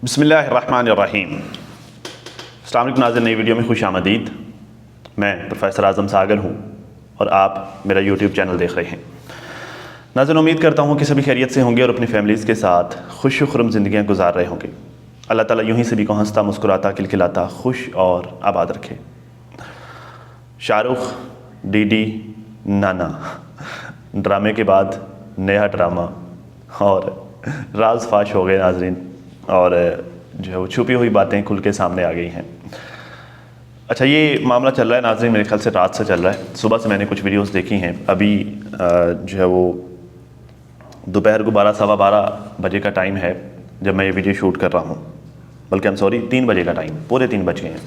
बिस्मिल्लाहिर्रहमानिर्रहीम। अस्सलाम वालेकुम नाज़रीन, नई वीडियो में खुश आमदीद। मैं प्रोफेसर आज़म सागर हूँ और आप मेरा यूट्यूब चैनल देख रहे हैं। नाज़रीन, उम्मीद करता हूँ कि सभी खैरियत से होंगे और अपनी फैमिलीज़ के साथ खुश खुर्रम ज़िंदगियाँ गुजार रहे होंगे। अल्लाह ताला यूँ ही सभी को हंसता मुस्कुराता खिलखिलाता खुश और आबाद रखे। शाहरुख, डीडी, नाना ड्रामे के बाद नया ड्रामा और राज फाश हो गए नाज़रीन, और जो है वो छुपी हुई बातें खुल के सामने आ गई हैं। अच्छा, ये मामला चल रहा है नाज़रीन, मेरे ख्याल से रात से चल रहा है। सुबह से मैंने कुछ वीडियोस देखी हैं। अभी जो है वो दोपहर को 12-12:15 बजे का टाइम है जब मैं ये वीडियो शूट कर रहा हूँ, बल्कि I'm सॉरी 3 बजे का टाइम, पूरे 3 बज गए हैं।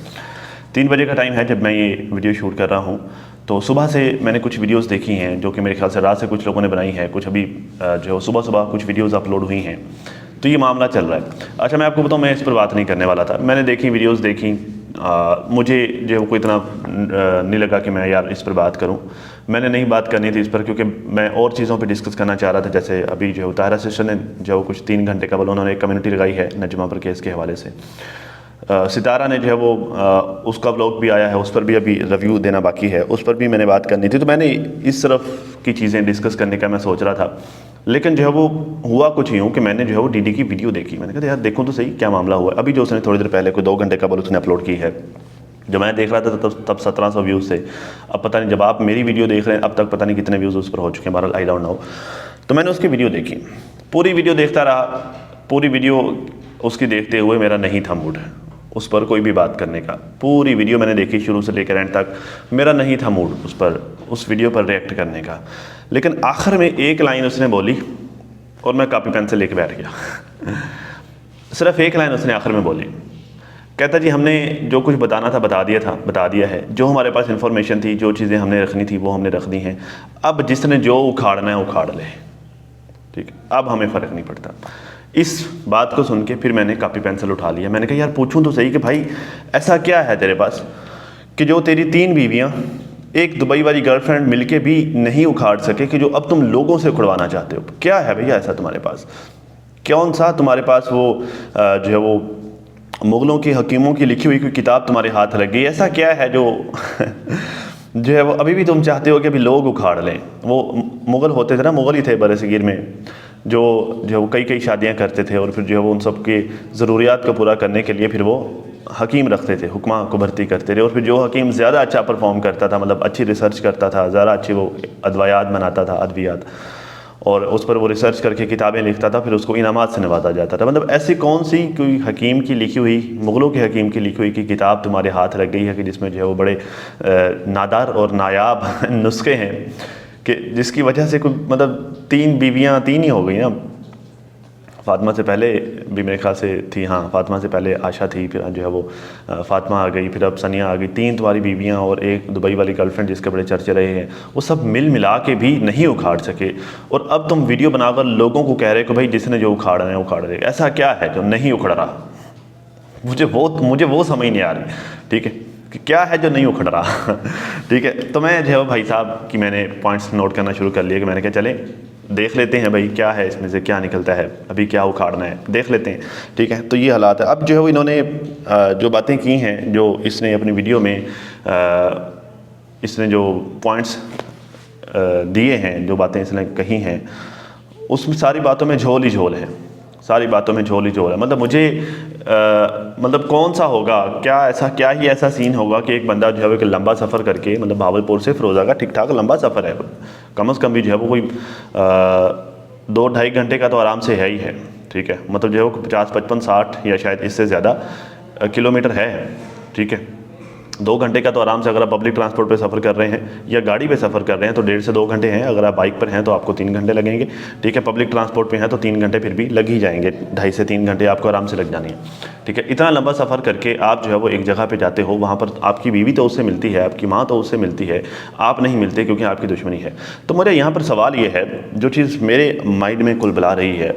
3 बजे का टाइम है जब मैं ये वीडियो शूट कर रहा हूँ। तो सुबह से मैंने कुछ वीडियोस देखी हैं जो कि मेरे ख्याल से रात से कुछ लोगों ने बनाई हैं, कुछ अभी जो सुबह सुबह कुछ वीडियोस अपलोड हुई हैं। तो ये मामला चल रहा है। अच्छा, मैं आपको बताऊँ, मैं इस पर बात नहीं करने वाला था। मैंने देखी, वीडियोस देखी, मुझे जो कोई इतना नहीं लगा कि मैं यार इस पर बात करूं। मैंने नहीं बात करनी थी इस पर, क्योंकि मैं और चीज़ों पे डिस्कस करना चाह रहा था। जैसे अभी जो ताहिरा सिस्टर ने जो कुछ 3 घंटे कबल उन्होंने एक कम्युनिटी लगाई है नजमा पर केस के हवाले से। सितारा ने जो है वो उसका व्लॉग भी आया है, उस पर भी अभी रिव्यू देना बाकी है, उस पर भी मैंने बात करनी थी। तो मैंने इस तरफ की चीज़ें डिस्कस करने का मैं सोच रहा था, लेकिन जो है वो हुआ कुछ यूँ कि मैंने जो है वो डीडी की वीडियो देखी। मैंने कहा यार देखूँ तो सही क्या मामला हुआ है। अभी जो उसने थोड़ी देर पहले कोई 2 घंटे कबल उसने अपलोड की है, जो मैं देख रहा था तब 1700 व्यूज़ थे। अब पता नहीं, जब आप मेरी वीडियो देख रहे हैं अब तक पता नहीं कितने व्यूज़ उस पर हो चुके हैं। बहरहाल आई डोंट नो। तो मैंने उसकी वीडियो देखी, पूरी वीडियो देखता रहा। पूरी वीडियो उसकी देखते हुए मेरा नहीं था मूड उस पर कोई भी बात करने का। पूरी वीडियो मैंने देखी शुरू से लेकर एंड तक, मेरा नहीं था मूड उस वीडियो पर रिएक्ट करने का। लेकिन आखिर में एक लाइन उसने बोली और मैं कॉपी पेन से लेके बैठ गया। सिर्फ एक लाइन उसने आखिर में बोली। कहता जी हमने जो कुछ बताना था बता दिया है। जो हमारे पास इंफॉर्मेशन थी, जो चीज़ें हमने रखनी थी वो हमने रख दी हैं। अब जिसने जो उखाड़ना है उखाड़ ले, ठीक है, अब हमें फ़र्क नहीं पड़ता। इस बात को सुन के फिर मैंने कॉपी पेंसिल उठा लिया। मैंने कहा यार पूछूं तो सही कि भाई ऐसा क्या है तेरे पास कि जो तेरी 3 बीवियां, एक दुबई वाली गर्लफ्रेंड मिलके भी नहीं उखाड़ सके, कि जो अब तुम लोगों से उखड़वाना चाहते हो। क्या है भैया ऐसा तुम्हारे पास? कौन सा तुम्हारे पास वो जो है वो मुग़लों के हकीमों की लिखी हुई कोई किताब तुम्हारे हाथ लग गई? ऐसा क्या है जो जो है वो अभी भी तुम चाहते हो कि अभी लोग उखाड़ लें? वो मुग़ल होते थे ना, मुग़ल ही थे बरसगीर में, जो वो कई शादियां करते थे और फिर जो है वो उन सब के ज़रूरियात को पूरा करने के लिए फिर वो हकीम रखते थे, हुक्मा को भर्ती करते थे। और फिर जो हकीम ज़्यादा अच्छा परफॉर्म करता था, मतलब अच्छी रिसर्च करता था, ज़्यादा अच्छी वो अदवायात बनाता था, अद्वियात, और उस पर वो रिसर्च करके किताबें लिखता था, फिर उसको इनामात से नवाजा जाता था। मतलब ऐसी कौन सी कोई हकीम की लिखी हुई, मुग़लों के हकीम की लिखी हुई की किताब तुम्हारे हाथ लग गई है कि जिसमें जो है वो बड़े नादार और नायाब नुस्खे हैं, कि जिसकी वजह से कोई मतलब 3 बीवियाँ 3 ही हो गई ना। फ़ातिमा से पहले भी मेरे ख्याल से थी, हाँ फ़ातिमा से पहले आशा थी, फिर जो है वो फ़ातिमा आ गई, फिर अब सनिया आ गई। 3 तुम्हारी बीवियाँ और एक दुबई वाली गर्लफ्रेंड जिसके बड़े चर्चे रहे हैं, वो सब मिला के भी नहीं उखाड़ सके। और अब तुम वीडियो बनाकर लोगों को कह रहे हो कि भाई जिसने जो उखाड़ना है उखाड़ दे। ऐसा क्या है जो नहीं उखड़ रहा? मुझे वो समझ नहीं आ रही, ठीक है, कि क्या है जो नहीं उखड़ रहा। ठीक है, तो मैं जो है भाई साहब की मैंने पॉइंट्स नोट करना शुरू कर लिया कि मैंने कहा चले देख लेते हैं भाई क्या है इसमें से, क्या निकलता है, अभी क्या उखाड़ना है देख लेते हैं। ठीक है, तो ये हालात है। अब जो है वो इन्होंने जो बातें की हैं, जो इसने अपनी वीडियो में इसने जो पॉइंट्स दिए हैं, जो बातें इसने कही हैं, उसमें सारी बातों में झोल ही झोल है, सारी बातों में झोल ही झोल है। मतलब मुझे मतलब कौन सा होगा, क्या ही ऐसा सीन होगा कि एक बंदा जो है वो एक लंबा सफ़र करके, मतलब भावलपुर से फिरोज़ा का ठीक ठाक लंबा सफ़र है, कम से कम भी जो है वो कोई 2-2.5 घंटे का तो आराम से है ही है। ठीक है, मतलब जो है वो 50, 55, 60 या शायद इससे ज़्यादा किलोमीटर है। ठीक है, 2 घंटे का तो आराम से, अगर आप पब्लिक ट्रांसपोर्ट पे सफ़र कर रहे हैं या गाड़ी पे सफ़र कर रहे हैं तो 1.5 से 2 घंटे हैं। अगर आप बाइक पर हैं तो आपको 3 घंटे लगेंगे। ठीक है, पब्लिक ट्रांसपोर्ट पे हैं तो 3 घंटे फिर भी लग ही जाएंगे, 2.5 से 3 घंटे आपको आराम से लग जानी है। ठीक है, इतना लंबा सफ़र करके आप जो है वो एक जगह पे जाते हो, वहाँ पर आपकी बीवी तो उससे मिलती है, आपकी माँ तो उससे मिलती है, आप नहीं मिलते क्योंकि आपकी दुश्मनी है। तो मेरा यहाँ पर सवाल ये है, जो चीज़ मेरे माइंड में कुलबुला रही है,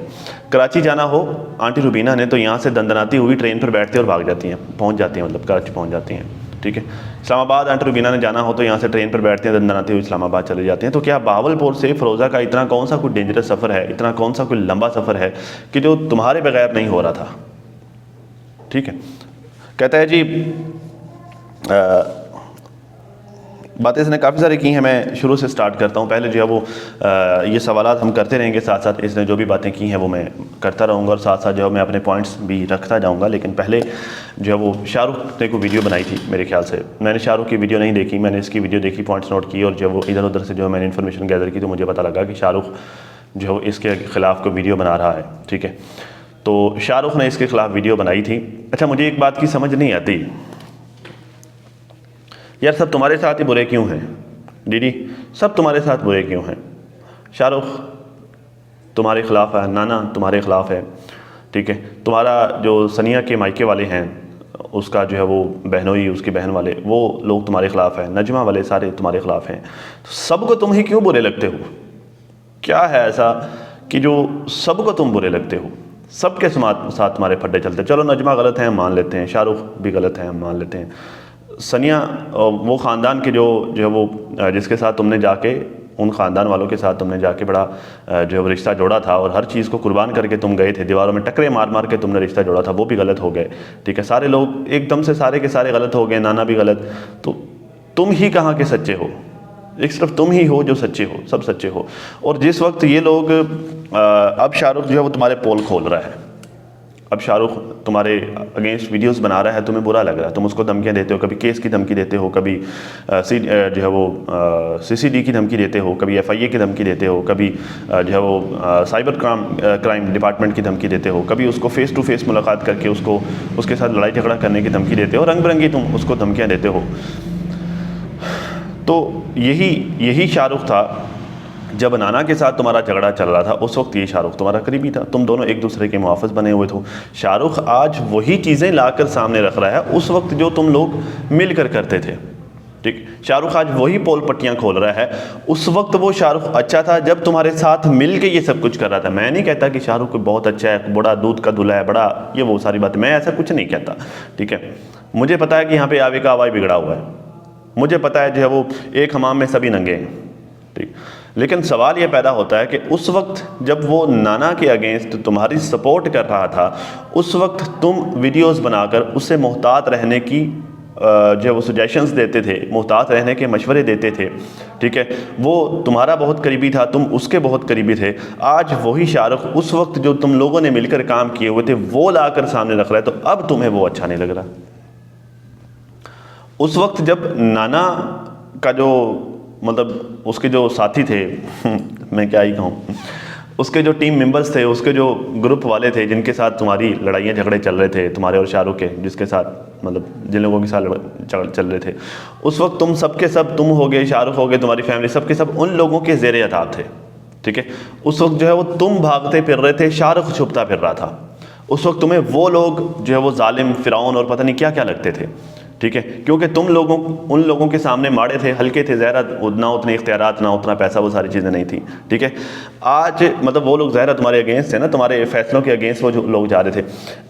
कराची जाना हो, आंटी रुबीना ने तो यहाँ से दंदनाती हुई ट्रेन पर बैठती और भाग जाती हैं, पहुँच जाती हैं, मतलब कराची पहुँच जाती हैं। ठीक है, इस्लामाबाद आंटी रुबीना ने जाना हो तो यहाँ से ट्रेन पर बैठते हैं, दंदनाते हुए इस्लामाबाद चले जाते हैं। तो क्या भावलपुर से फिरोज़ा का इतना कौन सा कोई डेंजरस सफ़र है, इतना कौन सा कोई लंबा सफ़र है कि जो तुम्हारे बगैर नहीं हो रहा था? ठीक है। कहता है जी बातें इसने काफ़ी सारी की हैं, मैं शुरू से स्टार्ट करता हूँ। पहले जो है वो ये सवालात हम करते रहेंगे, साथ साथ इसने जो भी बातें की हैं वो मैं करता रहूँगा और साथ साथ जो है मैं अपने पॉइंट्स भी रखता जाऊँगा। लेकिन पहले जो है वो शाहरुख ने को वीडियो बनाई थी मेरे ख्याल से, मैंने शाहरुख की वीडियो नहीं देखी, मैंने इसकी वीडियो देखी, पॉइंट्स नोट किए और जो वो इधर उधर से जो मैंने इन्फॉर्मेशन गैदर की तो मुझे पता लगा कि शाहरुख जो है इसके ख़िलाफ़ को वीडियो बना रहा है। ठीक है, तो शाहरुख ने इसके ख़िलाफ़ वीडियो बनाई थी। अच्छा, मुझे एक बात की समझ नहीं आती यार, सब तुम्हारे साथ ही बुरे क्यों हैं दीदी, सब तुम्हारे साथ बुरे क्यों हैं? शाहरुख तुम्हारे ख़िलाफ़ है, नाना तुम्हारे ख़िलाफ़ है, ठीक है, तुम्हारा जो सनिया के मायके वाले हैं उसका जो है वो बहनोई, उसकी बहन वाले वो लोग तुम्हारे ख़िलाफ़ हैं, नजमा वाले सारे तुम्हारे ख़िलाफ़ हैं, तो सबको तुम ही क्यों बुरे लगते हो? क्या है ऐसा कि जो सबको तुम बुरे लगते हो? सबके साथ तुम्हारे फड्डे चलते हैं। चलो नजमा गलत है हम मान लेते हैं, शाहरुख भी गलत है हम मान लेते हैं, सनिया वो ख़ानदान के जो है वो जिसके साथ तुमने जाके, उन ख़ानदान वालों के साथ तुमने जाके बड़ा जो है वो रिश्ता जोड़ा था और हर चीज़ को कुर्बान करके तुम गए थे, दीवारों में टकरे मार मार के तुमने रिश्ता जोड़ा था, वो भी गलत हो गए। ठीक है, सारे लोग एकदम से सारे के सारे गलत हो गए, नाना भी गलत, तो तुम ही कहाँ के सच्चे हो? एक सिर्फ तुम ही हो जो सच्चे हो, सब सच्चे हो। और जिस वक्त ये लोग अब शाहरुख जो है वो तुम्हारे पोल खोल रहा है, अब शाहरुख तुम्हारे अगेंस्ट वीडियोस बना रहा है, तुम्हें बुरा लग रहा है, तुम उसको धमकियाँ देते हो, कभी केस की धमकी देते हो, कभी जो है वो CCD की धमकी देते हो, कभी FIA की धमकी देते हो, कभी जो है वो साइबर क्राइम डिपार्टमेंट की धमकी देते हो, कभी उसको फेस टू फेस मुलाकात करके उसके साथ लड़ाई झगड़ा करने की धमकी देते हो, रंग बिरंगी तुम उसको धमकियाँ देते हो। तो यही शाहरुख था जब नाना के साथ तुम्हारा झगड़ा चल रहा था, उस वक्त ये शाहरुख तुम्हारा करीबी था, तुम दोनों एक दूसरे के मुहाफ़िज़ बने हुए थे। शाहरुख आज वही चीज़ें लाकर सामने रख रहा है उस वक्त जो तुम लोग मिलकर करते थे। ठीक, शाहरुख आज वही पोल पट्टियाँ खोल रहा है, उस वक्त वो शाहरुख अच्छा था जब तुम्हारे साथ मिल के ये सब कुछ कर रहा था। मैं नहीं कहता कि शाहरुख बहुत अच्छा है, बड़ा दूध का धुला है, बड़ा ये वो सारी बातें, मैं ऐसा कुछ नहीं कहता। ठीक है, मुझे पता है कि यहाँ पे आवे का आवाज़ बिगड़ा हुआ है, मुझे पता है जो है वो एक हमाम में सभी नंगे हैं। ठीक, लेकिन सवाल ये पैदा होता है कि उस वक्त जब वो नाना के अगेंस्ट तुम्हारी सपोर्ट कर रहा था, उस वक्त तुम वीडियोस बनाकर उससे मोहतात रहने की जो वो सजेशंस देते थे, मोहतात रहने के मशवरे देते थे। ठीक है, वो तुम्हारा बहुत करीबी था, तुम उसके बहुत करीबी थे। आज वही शाहरुख उस वक्त जो तुम लोगों ने मिलकर काम किए हुए थे वो लाकर सामने रख रहा है, तो अब तुम्हें वो अच्छा नहीं लग रहा। उस वक्त जब नाना का जो मतलब उसके जो साथी थे मैं क्या ही कहूँ, उसके जो टीम मेंबर्स थे, उसके जो ग्रुप वाले थे जिनके साथ तुम्हारी लड़ाइयाँ झगड़े चल रहे थे, तुम्हारे और शाहरुख के, जिसके साथ मतलब जिन लोगों के साथ चल रहे थे, उस वक्त तुम सबके सब, तुम हो गए, शाहरुख हो गए, तुम्हारी फैमिली, सबके सब उन लोगों के ज़ेरे अताब थे। ठीक है, उस वक्त जो है वो तुम भागते फिर रहे थे, शाहरुख छुपता फिर रहा था। उस वक्त तुम्हें वो लोग जो है वो जालिम, फिरौन और पता नहीं क्या क्या लगते थे। ठीक है, क्योंकि तुम लोगों, उन लोगों के सामने माड़े थे, हल्के थे, ज़हरा ना उतने इख्तियारात, ना उतना पैसा, वो सारी चीज़ें नहीं थी। ठीक है, आज मतलब वो लोग ज़हरा तुम्हारे अगेंस्ट थे ना, तुम्हारे फैसलों के अगेंस्ट वो जो लोग जा रहे थे।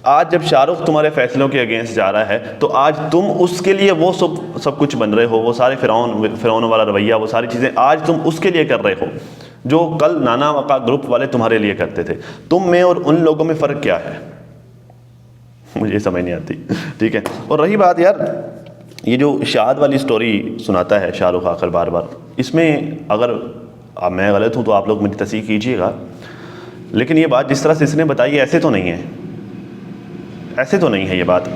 आज जब शाहरुख तुम्हारे फैसलों के अगेंस्ट जा रहा है तो आज तुम उसके लिए वो सब कुछ बन रहे हो, वो सारे फिरौन वाला रवैया, वो सारी चीज़ें आज तुम उसके लिए कर रहे हो जो कल नाना का ग्रुप वाले तुम्हारे लिए करते थे। तुम में और उन लोगों में फ़र्क क्या है, मुझे समझ नहीं आती। ठीक है, और रही बात यार ये जो शाहद वाली स्टोरी सुनाता है शाहरुख आखिर बार बार, इसमें अगर अब मैं गलत हूँ तो आप लोग मेरी तस्दीक कीजिएगा, लेकिन ये बात जिस तरह से इसने बताई है ऐसे तो नहीं है, ऐसे तो नहीं है ये बात।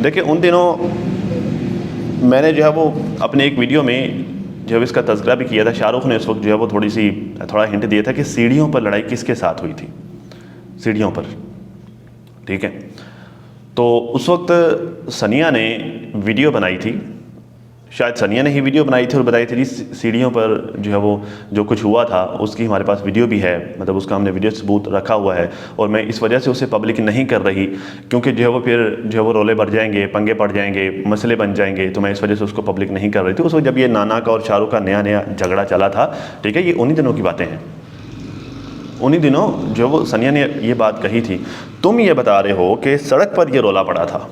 देखिए उन दिनों मैंने जो है वो अपने एक वीडियो में जो है इसका तज़किरा भी किया था। शाहरुख ने उस वक्त जो है वो थोड़ा हिंट दिया था कि सीढ़ियों पर लड़ाई किसके साथ हुई थी, सीढ़ियों पर। ठीक है, तो उस वक्त सनिया ने वीडियो बनाई थी, शायद सनिया ने ही वीडियो बनाई थी और बताई थी जी सीढ़ियों पर जो है वो जो कुछ हुआ था उसकी हमारे पास वीडियो भी है, मतलब उसका हमने वीडियो सबूत रखा हुआ है, और मैं इस वजह से उसे पब्लिक नहीं कर रही क्योंकि जो है वो फिर जो है वो रोले बढ़ जाएंगे, पंगे पड़ जाएंगे, मसले बन जाएंगे, तो मैं इस वजह से उसको पब्लिक नहीं कर रही थी। उस वक्त जब ये नाना का और शाहरुख का नया झगड़ा चला था। ठीक है, ये उन्हीं दिनों की बातें हैं, उन्हीं दिनों जो वो सनिया ने ये बात कही थी। तुम ये बता रहे हो कि सड़क पर ये रोला पड़ा था,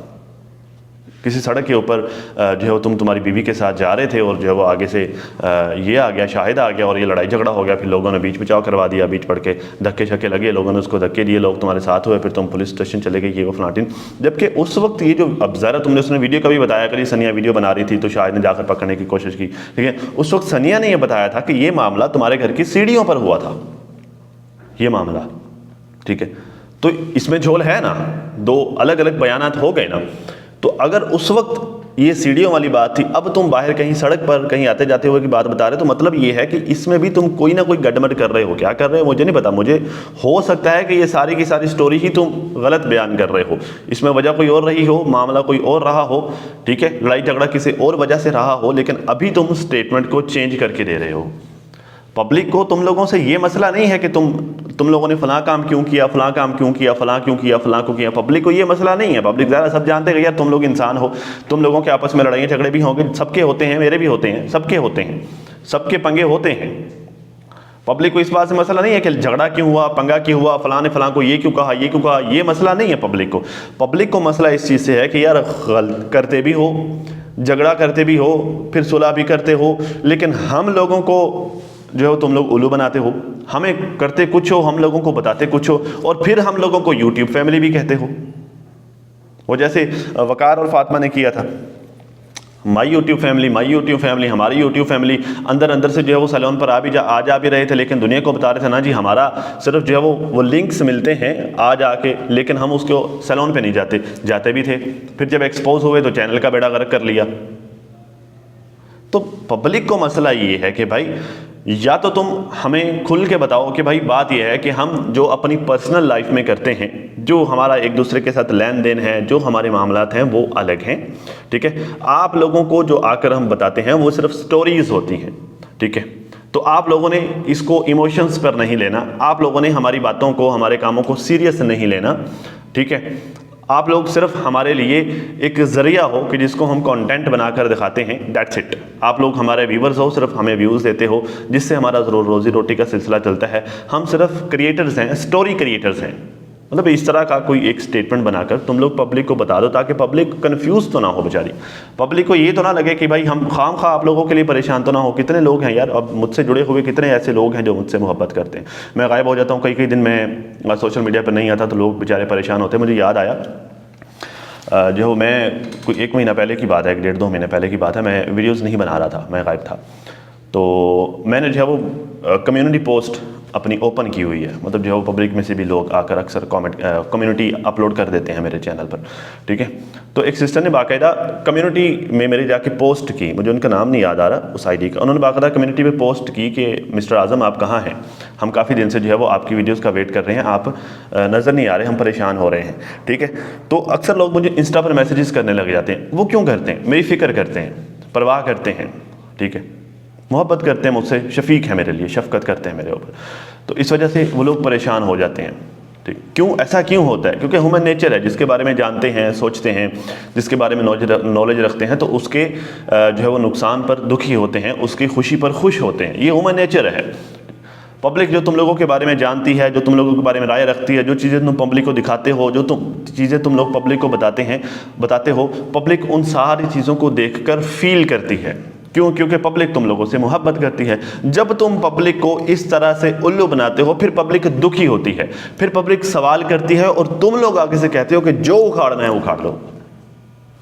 किसी सड़क के ऊपर जो है वो तुम्हारी बीवी के साथ जा रहे थे और जो है वो आगे से ये आ गया, शाहिद आ गया और ये लड़ाई झगड़ा हो गया, फिर लोगों ने बीच बचाव करवा दिया, बीच पड़ के धक्के शक्के लगे, लोगों ने उसको धक्के दिए, लोग तुम्हारे साथ हुए, फिर तुम पुलिस स्टेशन चले गए, ये वो फलाटीन। जबकि उस वक्त ये जो अब ज़रा तुमने उसने वीडियो का भी बताया, करी सनिया वीडियो बना रही थी तो शाहिद ने जाकर पकड़ने की कोशिश की, ठीक है। उस वक्त सनिया ने यह बताया था कि ये मामला तुम्हारे घर की सीढ़ियों पर हुआ था, ये मामला, ठीक है। तो इसमें झोल है ना, दो अलग अलग बयानात हो गए ना। तो अगर उस वक्त ये सीढ़ियों वाली बात थी, अब तुम बाहर कहीं सड़क पर कहीं आते जाते हुए की बात बता रहे, तो मतलब ये है कि इसमें भी तुम कोई ना कोई गड़बड़ कर रहे हो। क्या कर रहे हो मुझे नहीं पता, मुझे हो सकता है कि ये सारी की सारी स्टोरी ही तुम गलत बयान कर रहे हो, इसमें वजह कोई और रही हो, मामला कोई और रहा हो, ठीक है, लड़ाई झगड़ा किसी और वजह से रहा हो, लेकिन अभी तुम स्टेटमेंट को चेंज करके दे रहे हो। पब्लिक को तुम लोगों से ये मसला नहीं है कि तुम लोगों ने फलां काम क्यों किया, फलां काम क्यों किया, फलां क्यों किया, फलां क्यों किया। पब्लिक को ये मसला नहीं है। पब्लिक ज़्यादा सब जानते हैं यार तुम लोग इंसान हो, तुम लोगों के आपस में लड़ाइयाँ झगड़े भी होंगे, सबके होते हैं, मेरे भी होते हैं, सबके होते हैं, सबके पंगे होते हैं। पब्लिक को इस बात से मसला नहीं है कि झगड़ा क्यों हुआ, पंगा क्यों हुआ, फलां ने फलां को ये क्यों कहा, ये क्यों कहा, ये मसला नहीं है पब्लिक को। पब्लिक को मसला इस चीज़ से है कि यार करते भी हो, झगड़ा करते भी हो, फिर सुलह भी करते हो, लेकिन हम लोगों को जो है तुम लोग उल्लू बनाते हो, हमें करते कुछ हो, हम लोगों को बताते कुछ हो, और फिर हम लोगों को यूट्यूब फैमिली भी कहते हो। वो जैसे वकार और फातिमा ने किया था, my YouTube family, my YouTube family, हमारी यूट्यूब फैमिली, अंदर अंदर से जो है वो सैलून पर आ जा भी रहे थे, लेकिन दुनिया को बता रहे थे ना जी हमारा सिर्फ जो है वो लिंक्स मिलते हैं आ जाके, लेकिन हम उसको सैलून पे नहीं जाते भी थे। फिर जब एक्सपोज हुए तो चैनल का बेड़ा गर्क कर लिया। तो पब्लिक को मसला ये है कि भाई या तो तुम हमें खुल के बताओ कि भाई बात यह है कि हम जो अपनी पर्सनल लाइफ में करते हैं, जो हमारा एक दूसरे के साथ लेन देन है, जो हमारे मामलात हैं वो अलग हैं, ठीक है। आप लोगों को जो आकर हम बताते हैं वो सिर्फ स्टोरीज होती हैं, ठीक है। तो आप लोगों ने इसको इमोशंस पर नहीं लेना, आप लोगों ने हमारी बातों को, हमारे कामों को सीरियस नहीं लेना, ठीक है। आप लोग सिर्फ हमारे लिए एक ज़रिया हो कि जिसको हम कंटेंट बनाकर दिखाते हैं, दैट्स इट। आप लोग हमारे व्यूवर्स हो, सिर्फ हमें व्यूज़ देते हो, जिससे हमारा ज़रूर रोज़ी रोटी का सिलसिला चलता है। हम सिर्फ क्रिएटर्स हैं, स्टोरी क्रिएटर्स हैं। मतलब इस तरह का कोई एक स्टेटमेंट बनाकर तुम लोग पब्लिक को बता दो, ताकि पब्लिक कंफ्यूज तो ना हो बेचारी। पब्लिक को ये तो ना लगे कि भाई हम खाम खा आप लोगों के लिए परेशान तो ना हो। कितने लोग हैं यार, अब मुझसे जुड़े हुए कितने ऐसे लोग हैं जो मुझसे मोहब्बत करते हैं। मैं गायब हो जाता हूँ, कई दिन मैं सोशल मीडिया पर नहीं आता तो लोग बेचारे परेशान होते हैं। मुझे याद आया जो मैं कोई 1 महीना पहले की बात है, 1-1.5-2 महीने पहले की बात है, मैं वीडियोस नहीं बना रहा था, मैं गायब था। तो मैंने जो है वो कम्युनिटी पोस्ट अपनी ओपन की हुई है, मतलब जो है वो पब्लिक में से भी लोग आकर अक्सर कम्युनिटी अपलोड कर देते हैं मेरे चैनल पर, ठीक है। तो एक सिस्टर ने बाकायदा कम्युनिटी में मेरे जाके पोस्ट की, मुझे उनका नाम नहीं याद आ रहा उस आईडी का, उन्होंने बाकायदा कम्युनिटी में पोस्ट की कि मिस्टर आज़म आप कहाँ हैं, हम काफ़ी दिन से जो है वो आपकी वीडियोज़ का वेट कर रहे हैं, आप नज़र नहीं आ रहे, हम परेशान हो रहे हैं, ठीक है। तो अक्सर लोग मुझे इंस्टा पर मैसेजेस करने लग जाते हैं। वो क्यों करते हैं? मेरी फ़िक्र करते हैं, परवाह करते हैं, ठीक है, मोहब्बत करते हैं मुझसे, शफीक है मेरे लिए, शफकत करते हैं मेरे ऊपर। तो इस वजह से वो लोग परेशान हो जाते हैं, ठीक। क्यों ऐसा क्यों होता है? क्योंकि ह्यूमन नेचर है, जिसके बारे में जानते हैं, सोचते हैं, जिसके बारे में नॉलेज रखते हैं, तो उसके जो है वो नुकसान पर दुखी होते हैं, उसकी खुशी पर खुश होते हैं। ये ह्यूमन नेचर है। पब्लिक जो तुम लोगों के बारे में जानती है, जो तुम लोगों के बारे में राय रखती है, जो चीज़ें तुम पब्लिक को दिखाते हो, जो चीज़ें तुम लोग पब्लिक को बताते हो, पब्लिक उन सारी चीज़ों को देखकर फील करती है। क्यों? क्योंकि पब्लिक तुम लोगों से मोहब्बत करती है। जब तुम पब्लिक को इस तरह से उल्लू बनाते हो, फिर पब्लिक दुखी होती है, फिर पब्लिक सवाल करती है, और तुम लोग आगे से कहते हो कि जो उखाड़ना है उखाड़ लो।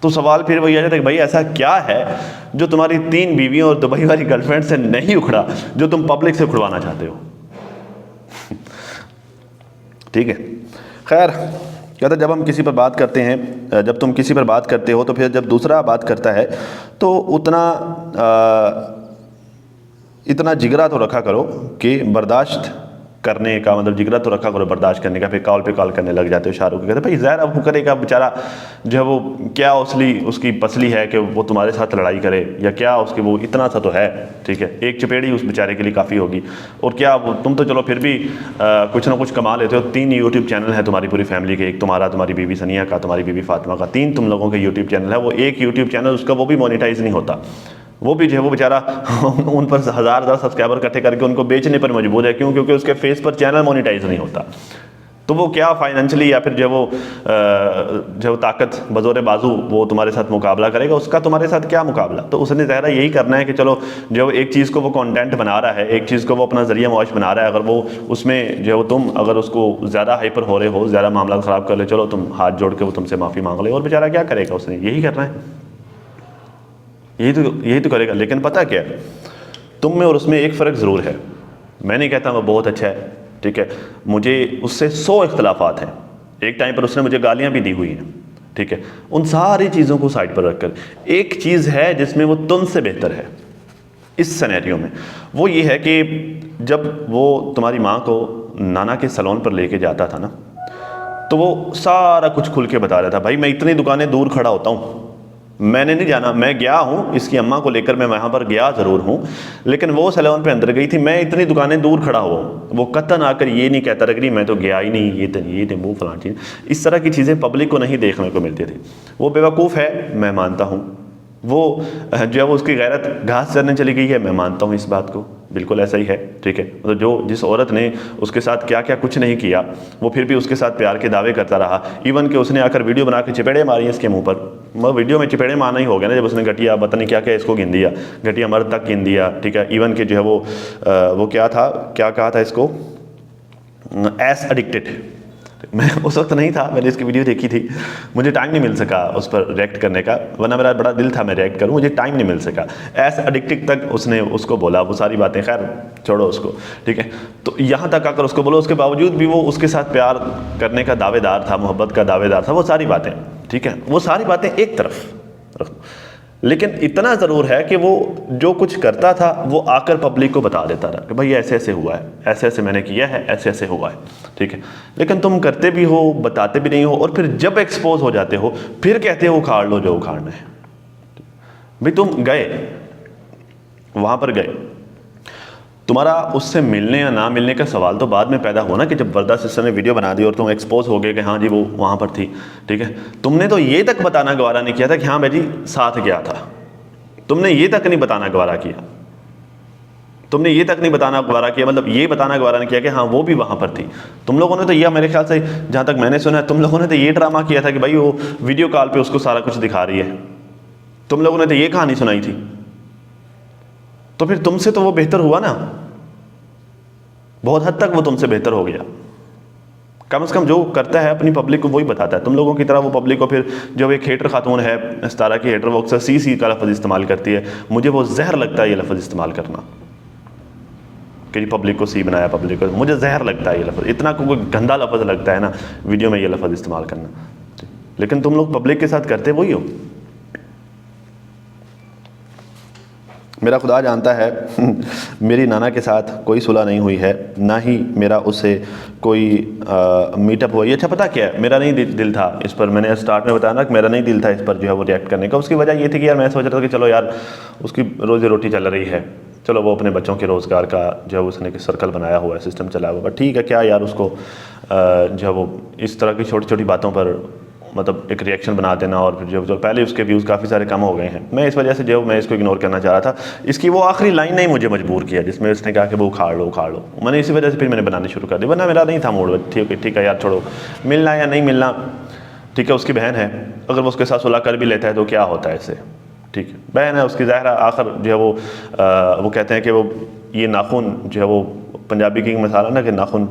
तो सवाल फिर वही आ जाता है कि भाई ऐसा क्या है जो तुम्हारी 3 बीवियों और दुबई वाली गर्लफ्रेंड से नहीं उखड़ा, जो तुम पब्लिक से उखड़वाना चाहते हो? ठीक है, खैर कहते जब हम किसी पर बात करते हैं, जब तुम किसी पर बात करते हो, तो फिर जब दूसरा बात करता है तो इतना जिगरा तो रखा करो कि बर्दाश्त करने का, मतलब जिगरा तो रखा करो बर्दाश्त करने का। फिर कॉल पे कॉल करने लग जाते हो। शाहरुख कहते भाई ज़ाहिर अब वो करेगा बेचारा, जो है वो क्या उसकी पसली है कि वो तुम्हारे साथ लड़ाई करे, या क्या उसकी वो इतना सा तो है, ठीक है, एक चपेड़ी उस बेचारे के लिए काफ़ी होगी। और क्या वो तुम तो चलो फिर भी कुछ ना कुछ कमा लेते हो। 3 यूट्यूब चैनल है तुम्हारी पूरी फैमिली के, एक तुम्हारा, तुम्हारी बीवी सनिया का, तुम्हारी बीवी फातिमा का, 3 तुम लोगों के यूट्यूब चैनल है। वो एक यूट्यूब चैनल उसका वो भी मोनेटाइज नहीं होता, वो भी जो है वो बेचारा उन पर 1000 सब्सक्राइबर इकट्ठे करके उनको बेचने पर मजबूर है। क्यों? क्योंकि उसके फेस पर चैनल मोनेटाइज नहीं होता। तो वो क्या फाइनेंशियली या फिर जो ताकत बजोरे बाजू वो तुम्हारे साथ मुकाबला करेगा, उसका तुम्हारे साथ क्या मुकाबला। तो उसने ज़ाहिर यही करना है कि चलो जो एक चीज़ को वो कंटेंट बना रहा है, एक चीज़ को वो अपना जरिया मौज बना रहा है, अगर वो उसमें जो तुम अगर उसको ज़्यादा हाइपर हो रहे हो, ज़्यादा मामला ख़राब कर ले, चलो तुम हाथ जोड़ के वो तुमसे माफ़ी मांग ले, और बेचारा क्या करेगा, उसने यही करना है, यही तो करेगा। लेकिन पता क्या है, तुम में और उसमें एक फ़र्क ज़रूर है। मैं नहीं कहता वो बहुत अच्छा है, ठीक है, मुझे उससे 100 इख्तलाफात हैं, एक टाइम पर उसने मुझे गालियां भी दी हुई हैं, ठीक है। उन सारी चीज़ों को साइड पर रखकर एक चीज़ है जिसमें वो तुमसे बेहतर है इस सिनेरियो में, वो ये है कि जब वो तुम्हारी माँ को नाना के सैलून पर लेके जाता था ना, तो वो सारा कुछ खुल के बता रहा था, भाई मैं इतनी दुकानें दूर खड़ा होता हूँ, मैंने नहीं जाना, मैं गया हूँ इसकी अम्मा को लेकर, मैं वहाँ पर गया ज़रूर हूँ, लेकिन वो सैलून पे अंदर गई थी, मैं इतनी दुकानें दूर खड़ा हुआ हूँ। वो कतन आकर ये नहीं कहता रहा कि मैं तो गया ही नहीं, ये थे वो फलां चीज़, इस तरह की चीज़ें पब्लिक को नहीं देखने को मिलती थी। वो बेवकूफ़ है, मैं मानता हूँ, वो जो है वो उसकी गैरत घास चरने चली गई है, मैं मानता हूँ इस बात को, बिल्कुल ऐसा ही है, ठीक है। मतलब जो जिस औरत ने उसके साथ क्या क्या कुछ नहीं किया, वो फिर भी उसके साथ प्यार के दावे करता रहा, इवन कि उसने आकर वीडियो बना के चपेड़े मारी इसके मुंह पर, मतलब वीडियो में चपेड़े मारना ही हो गया ना, जब उसने घटिया पता नहीं क्या क्या इसको गिन दिया, घटिया मर्द तक गिन दिया, ठीक है। इवन कि जो है वो क्या था, क्या कहा था इसको, एस एडिक्टेड। मैं उस वक्त नहीं था, मैंने इसकी वीडियो देखी थी, मुझे टाइम नहीं मिल सका उस पर रिएक्ट करने का, वरना मेरा बड़ा दिल था मैं रिएक्ट करूं, मुझे टाइम नहीं मिल सका। एस एडिक्टिव तक उसने उसको बोला, वो सारी बातें, खैर छोड़ो उसको, ठीक है। तो यहाँ तक आकर उसको बोलो, उसके बावजूद भी वो उसके साथ प्यार करने का दावेदार था, मोहब्बत का दावेदार था, वो सारी बातें, ठीक है, वो सारी बातें एक तरफ रख, लेकिन इतना ज़रूर है कि वो जो कुछ करता था वो आकर पब्लिक को बता देता रहा कि भाई ऐसे ऐसे हुआ है, ऐसे ऐसे मैंने किया है, ऐसे ऐसे हुआ है, ठीक है। लेकिन तुम करते भी हो, बताते भी नहीं हो, और फिर जब एक्सपोज हो जाते हो फिर कहते हो उखाड़ लो जो उखाड़ना है। भाई तुम गए, वहाँ पर गए, तुम्हारा उससे मिलने या ना मिलने का सवाल तो बाद में पैदा हुआ ना, कि जब वरदा सिस्टर ने वीडियो बना दी और तुम एक्सपोज हो गए कि हाँ जी वो वहाँ पर थी, ठीक है। तुमने तो ये तक बताना गवारा नहीं किया था कि हाँ भाई जी साथ गया था, तुमने ये तक नहीं बताना गवारा किया, तुमने ये तक नहीं बताना गवारा किया, मतलब ये बताना गवारा नहीं किया कि हाँ वो भी वहाँ पर थी। तुम लोगों ने तो यह, मेरे ख्याल से जहाँ तक मैंने सुना है, तुम लोगों ने तो ये ड्रामा किया था कि भाई वो वीडियो कॉल पर उसको सारा कुछ दिखा रही है, तुम लोगों ने तो ये कहानी सुनाई थी। तो फिर तुमसे तो वो बेहतर हुआ ना, बहुत हद तक वो तुमसे बेहतर हो गया। कम से कम जो करता है अपनी पब्लिक को वही बताता है। तुम लोगों की तरह वो पब्लिक को फिर, जो एक हेटर खातून है सितारा की हेटर, वो अक्सर सी का लफ्ज़ इस्तेमाल करती है, मुझे वो जहर लगता है ये लफ्ज़ इस्तेमाल करना कि पब्लिक को सी बनाया, पब्लिक को, मुझे जहर लगता है ये लफ्ज़, इतना कोई गंदा लफ्ज़ लगता है ना वीडियो में ये लफ्ज़ इस्तेमाल करना। लेकिन तुम लोग पब्लिक के साथ करते वही हो। मेरा खुदा जानता है मेरी नाना के साथ कोई सुलह नहीं हुई है, ना ही मेरा उससे कोई मीटअप हुआ। ये अच्छा पता क्या है, मेरा नहीं दिल था इस पर, मैंने स्टार्ट में बताया ना कि मेरा नहीं दिल था इस पर जो है वो रिएक्ट करने का। उसकी वजह ये थी कि यार मैं सोच रहा था कि चलो यार उसकी रोज़ी रोटी चल रही है, चलो वो अपने बच्चों के रोज़गार का जो है उसने सर्कल बनाया हुआ है, सिस्टम चलाया हुआ है, ठीक है, क्या यार उसको जो है वो इस तरह की छोटी छोटी बातों पर मतलब एक रिएक्शन बना देना, और फिर जो पहले उसके व्यूज़ काफ़ी सारे कम हो गए हैं। मैं इस वजह से जो मैं इसको इग्नोर करना चाह रहा था। इसकी वो आखिरी लाइन ने ही मुझे मजबूर किया जिसमें उसने कहा कि वो उखाड़ लो उखाड़ लो, मैंने इसी वजह से फिर मैंने बनाने शुरू कर दिया, वरना मेरा नहीं था मूड। ठीक है यार छोड़ो, मिलना या नहीं मिलना, ठीक है, उसकी बहन है, अगर वो उसके साथ सुलह कर भी लेता है तो क्या होता है इससे, ठीक है, बहन है उसकी, ज़ाहिर आखिर जो है वो कहते हैं कि वो ये नाखून जो है वो पंजाबी की मसाला ना कि नाखून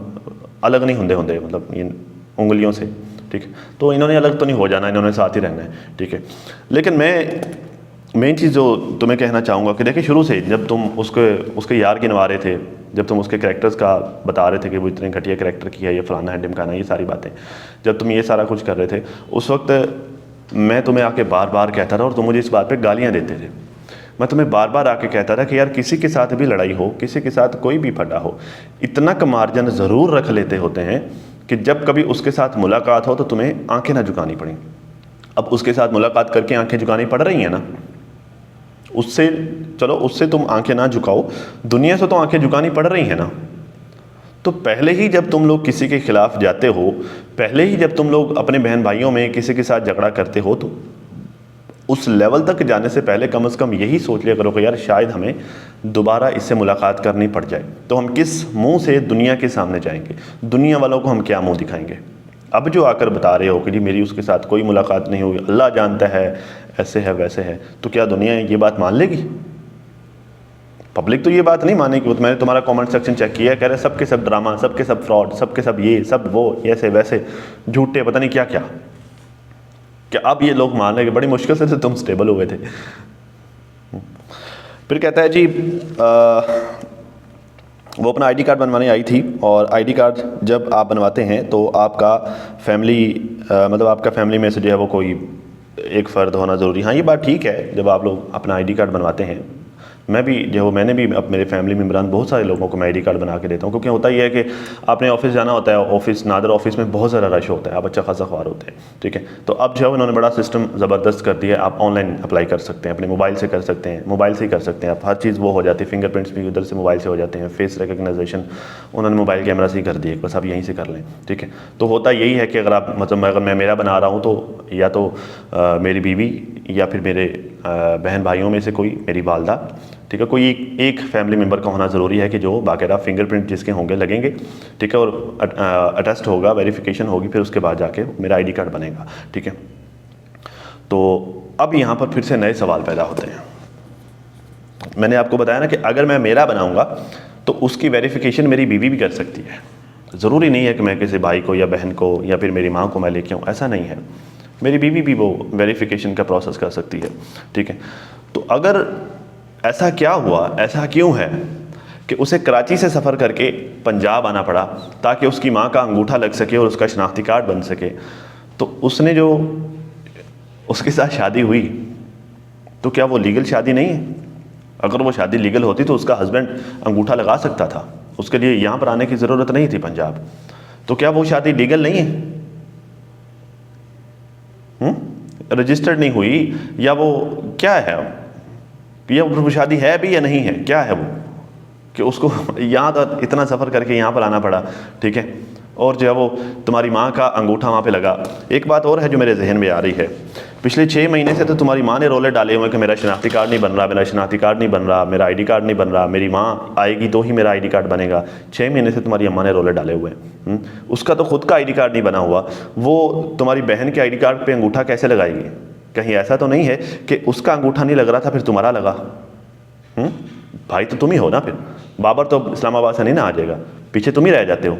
अलग नहीं होंगे, मतलब ये उंगलियों से, ठीक है, तो इन्होंने अलग तो नहीं हो जाना, इन्होंने साथ ही रहना है, ठीक है। लेकिन मैं मेन चीज़ जो तुम्हें कहना चाहूँगा कि देखिए शुरू से जब तुम उसके यार गिनवा रहे थे, जब तुम उसके कैरेक्टर्स का बता रहे थे कि वो इतने घटिया कैरेक्टर की है, ये फलाना है ढिमकाना, ये सारी बातें, जब तुम ये सारा कुछ कर रहे थे उस वक्त मैं तुम्हें आके बार बार कहता था और तुम मुझे इस बात पर गालियाँ देते थे। मैं तुम्हें बार बार आके कहता था कि यार किसी के साथ भी लड़ाई हो, किसी के साथ कोई भी फटा हो, इतना का मार्जिन ज़रूर रख लेते होते हैं कि जब कभी उसके साथ मुलाकात हो तो तुम्हें आंखें ना झुकानी पड़ें। अब उसके साथ मुलाकात करके आंखें झुकानी पड़ रही हैं ना, उससे चलो उससे तुम आंखें ना झुकाओ, दुनिया से तो आंखें झुकानी पड़ रही हैं ना। तो पहले ही जब तुम लोग किसी के खिलाफ जाते हो, पहले ही जब तुम लोग अपने बहन भाइयों में किसी के साथ झगड़ा करते हो, तो उस लेवल तक जाने से पहले कम से कम यही सोच लिया करो कि यार शायद हमें दोबारा इससे मुलाकात करनी पड़ जाए, तो हम किस मुंह से दुनिया के सामने जाएंगे, दुनिया वालों को हम क्या मुंह दिखाएंगे। अब जो आकर बता रहे हो कि जी मेरी उसके साथ कोई मुलाकात नहीं हुई, अल्लाह जानता है ऐसे है वैसे है, तो क्या दुनिया ये बात मान लेगी? पब्लिक तो ये बात नहीं मानेगी। मैंने तुम्हारा कमेंट सेक्शन चेक किया है, कह रहे सबके सब ड्रामा, सबके सब फ्रॉड, सबके सब ये सब वो ऐसे वैसे झूठे पता नहीं क्या क्या। क्या अब ये लोग मान रहे कि बड़ी मुश्किल से तुम स्टेबल हुए थे। फिर कहता है जी वो अपना आईडी कार्ड बनवाने आई थी, और आईडी कार्ड जब आप बनवाते हैं तो आपका फैमिली मतलब आपका फैमिली में से जो है वो कोई एक फ़र्द होना ज़रूरी। हाँ ये बात ठीक है, जब आप लोग अपना आईडी कार्ड बनवाते हैं, मैं भी जो मैंने भी अब मेरे फैमिली मेम्बरान बहुत सारे लोगों को मैं आईडी कार्ड बना के देता हूँ, क्योंकि होता ही है कि आपने ऑफिस जाना होता है, ऑफिस नादर ऑफिस में बहुत ज़्यादा रश होता है, आप अच्छा खासा ख्वार होते हैं, ठीक है। तो अब जो है उन्होंने बड़ा सिस्टम ज़बरदस्त कर दिया है, आप ऑनलाइन अप्लाई कर सकते हैं, अपने मोबाइल से कर सकते हैं, मोबाइल से ही कर सकते हैं आप, हर चीज़ वो हो जाती है, फिंगरप्रिंट्स भी उधर से मोबाइल से हो जाते हैं, फेस रिकग्नाइजेशन उन्होंने मोबाइल कैमरा से ही कर दिए, बस आप यहीं से कर लें, ठीक है। तो होता यही है कि अगर आप मतलब अगर मैं मेरा बना रहा हूँ तो या तो मेरी बीवी या फिर मेरे बहन भाइयों में से कोई, मेरी वालदा, ठीक है, कोई एक फैमिली मेम्बर का होना ज़रूरी है कि जो बाकायदा फिंगरप्रिंट जिसके होंगे लगेंगे, ठीक है, और अटेस्ट होगा, वेरिफिकेशन होगी, फिर उसके बाद जाके मेरा आईडी कार्ड बनेगा, ठीक है। तो अब यहाँ पर फिर से नए सवाल पैदा होते हैं। मैंने आपको बताया ना कि अगर मैं मेरा बनाऊँगा तो उसकी वेरिफिकेशन मेरी बीवी भी कर सकती है, ज़रूरी नहीं है कि मैं किसी भाई को या बहन को या फिर मेरी माँ को मैं लेके आऊँ, ऐसा नहीं है, मेरी बीवी भी वो वेरिफिकेशन का प्रोसेस कर सकती है, ठीक है। तो अगर ऐसा क्या हुआ, ऐसा क्यों है कि उसे कराची से सफ़र करके पंजाब आना पड़ा ताकि उसकी माँ का अंगूठा लग सके और उसका शनाख्ती कार्ड बन सके, तो उसने जो उसके साथ शादी हुई तो क्या वो लीगल शादी नहीं है? अगर वो शादी लीगल होती तो उसका हस्बैंड अंगूठा लगा सकता था, उसके लिए यहाँ पर आने की ज़रूरत नहीं थी पंजाब, तो क्या वो शादी लीगल नहीं है? रजिस्टर्ड नहीं हुई, या वो क्या है, या वो शादी है भी या नहीं है, क्या है वो कि उसको यहाँ तक इतना सफ़र करके यहाँ पर आना पड़ा, ठीक है, और जो है वो तुम्हारी माँ का अंगूठा वहाँ पे लगा। एक बात और है जो मेरे जहन में आ रही है, पिछले 6 महीने से तो तुम्हारी माँ ने रोले डाले हुए कि मेरा शनाख्ती कार्ड नहीं बन रहा, मेरा शनाख्ती कार्ड नहीं बन रहा, मेरा आईडी कार्ड नहीं बन रहा, मेरी माँ आएगी तो ही मेरा आईडी कार्ड बनेगा। 6 महीने से तुम्हारी अम्मा ने रोले डाले हुए हैं। उसका तो खुद का आईडी कार्ड नहीं बना हुआ, वो तुम्हारी बहन के आईडी कार्ड पर अंगूठा कैसे लगाएगी? कहीं ऐसा तो नहीं है कि उसका अंगूठा नहीं लग रहा था फिर तुम्हारा लगा? भाई तो तुम ही हो ना, फिर बाबर तो इस्लामाबाद से नहीं ना आ जाएगा, पीछे तुम ही रह जाते हो।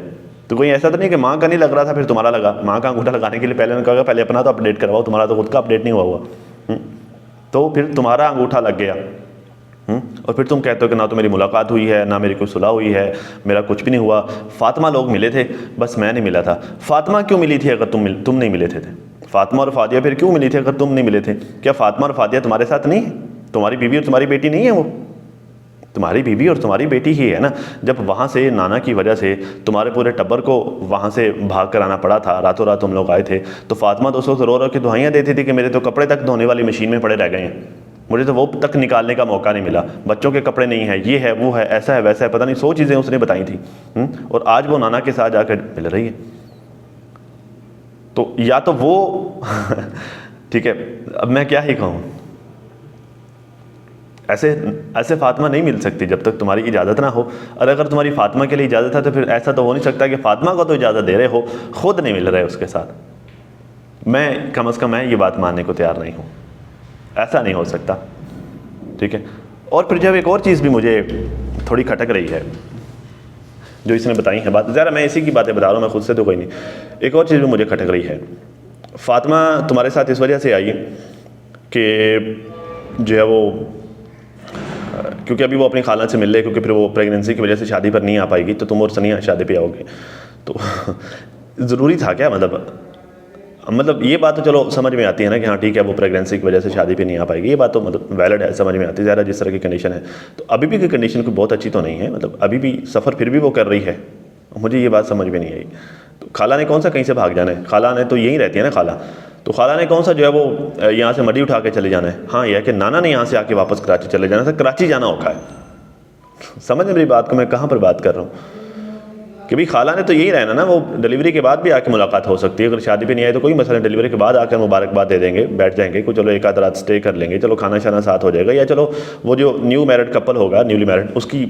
तो कोई ऐसा तो नहीं कि माँ का नहीं लग रहा था फिर तुम्हारा लगा। माँ का अंगूठा लगाने के लिए पहले उन्होंने कहा पहले अपना तो अपडेट करवाओ, तुम्हारा तो खुद का अपडेट नहीं हुआ। तो फिर तुम्हारा अंगूठा लग गया, और फिर तुम कहते हो कि ना तो मेरी मुलाकात हुई है, ना मेरी कोई सुलह हुई है, मेरा कुछ भी नहीं हुआ। फातिमा लोग मिले थे, बस मैं नहीं मिला था। फातिमा क्यों मिली थी अगर तुम नहीं मिले थे? फातिमा और फादिया फिर क्यों मिली थी अगर तुम नहीं मिले थे? क्या फातिमा और फादिया तुम्हारे साथ नहीं है? तुम्हारी बीवी और तुम्हारी बेटी नहीं है? वो तुम्हारी बीवी और तुम्हारी बेटी ही है ना। जब वहाँ से नाना की वजह से तुम्हारे पूरे टब्बर को वहाँ से भाग कर आना पड़ा था, रातों रात तुम लोग आए थे, तो फातिमा तो उस वक्त रो रो के दुआइयाँ देती थी कि मेरे तो कपड़े तक धोने वाली मशीन में पड़े रह गए हैं, मुझे तो वो तक निकालने का मौका नहीं मिला, बच्चों के कपड़े नहीं है, ये है वो है, ऐसा है वैसा है, पता नहीं 100 चीज़ें उसने बताई थी। और आज वो नाना के साथ जाकर मिल रही है। तो या तो वो ठीक है, अब मैं क्या ही कहूँ, ऐसे फातिमा नहीं मिल सकती जब तक तुम्हारी इजाज़त ना हो। और अगर तुम्हारी फातिमा के लिए इजाज़त है तो फिर ऐसा तो हो नहीं सकता कि फातिमा को तो इजाज़त दे रहे हो, खुद नहीं मिल रहे उसके साथ। मैं कम से कम मैं ये बात मानने को तैयार नहीं हूँ, ऐसा नहीं हो सकता, ठीक है। और फिर जब एक और चीज़ भी मुझे थोड़ी खटक रही है जो इसने बताई है बात, ज़रा मैं इसी की बातें बता रहा हूँ, मैं खुद से तो कोई नहीं। एक और चीज़ भी मुझे खटक रही है, फातिमा तुम्हारे साथ इस वजह से आई कि जो है वो क्योंकि अभी वो अपनी खाला से मिल रहे, क्योंकि फिर वो प्रेगनेंसी की वजह से शादी पर नहीं आ पाएगी, तो तुम और सनिया शादी पे आओगे। तो ज़रूरी था क्या? मतलब ये बात तो चलो समझ में आती है ना कि हाँ ठीक है वो प्रेगनेंसी की वजह से शादी पे नहीं आ पाएगी, ये बात तो मतलब वैलिड है, समझ में आती है। ज़्यादा जिस तरह की कंडीशन है, तो अभी भी की कंडीशन कोई बहुत अच्छी तो नहीं है, मतलब अभी भी सफ़र फिर भी वो कर रही है, मुझे ये बात समझ में नहीं आई। तो खाला ने कौन सा कहीं से भाग जाना है? खाला ने तो यहीं रहती है ना खाला, तो खाला ने कौन सा जो है वो यहाँ से मडी उठा के चले जाना है? हाँ, यह है कि नाना ने यहाँ से आके वापस कराची चले जाना है, कराची जाना औखा है। समझ मेरी बात को, मैं कहाँ पर बात कर रहा हूँ? कि भाई खाला ने तो यही रहना ना, वो डिलीवरी के बाद भी आके मुलाकात हो सकती है, अगर शादी पे नहीं आए तो कोई मसला नहीं, डिलीवरी के बाद आकर मुबारकबाद दे देंगे, बैठ जाएंगे, कुछ चलो एक आध रात स्टे कर लेंगे, चलो खाना शाना साथ हो जाएगा, या चलो वो जो न्यू मैरिड कपल होगा, न्यूली मैरिड, उसकी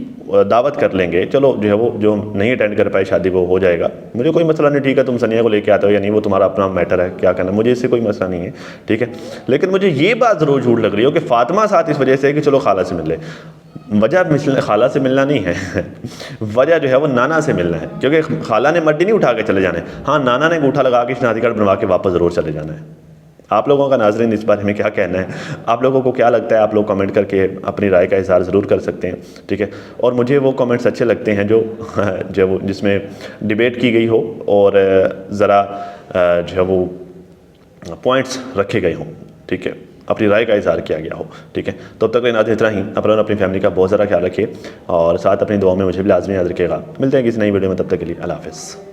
दावत कर लेंगे, चलो जो है वो जो नहीं अटेंड कर पाए शादी वो हो जाएगा, मुझे कोई मसला नहीं, ठीक है तुम सनिया को लेके आते हो या नहीं वो तुम्हारा अपना मैटर है, क्या करना, मुझे इससे कोई मसला नहीं है, ठीक है। लेकिन मुझे ये बात ज़रूर झूठ लग रही हो कि फ़ातिमा साथ इस वजह से कि चलो खाला से मिल ले, वजह खाला से मिलना नहीं है वजह जो है वो नाना से मिलना है, क्योंकि खाला ने मड्डी नहीं उठा के चले जाना है, हाँ नाना ने अंगूठा लगा के शनाख्ती कार्ड बनवा के वापस ज़रूर चले जाना है। आप लोगों का नाज़रीन इस बारे में क्या कहना है, आप लोगों को क्या लगता है, आप लोग कमेंट करके अपनी राय का इज़हार ज़रूर कर सकते हैं, ठीक है। और मुझे वो कमेंट्स अच्छे लगते हैं जो जिसमें डिबेट की गई हो और ज़रा जो है वो पॉइंट्स रखे गए हों, ठीक है, अपनी राय का इज़हार किया गया हो, ठीक है। तो अब तक के नाज़रीन इतना ही, अपनी फैमिली का बहुत ज़्यादा ख्याल रखिए और साथ अपनी दुआओं में मुझे भी लाजमी याद रखिएगा। मिलते हैं किसी नई वीडियो में, तब तक के लिए अल्लाह हाफ़िज़।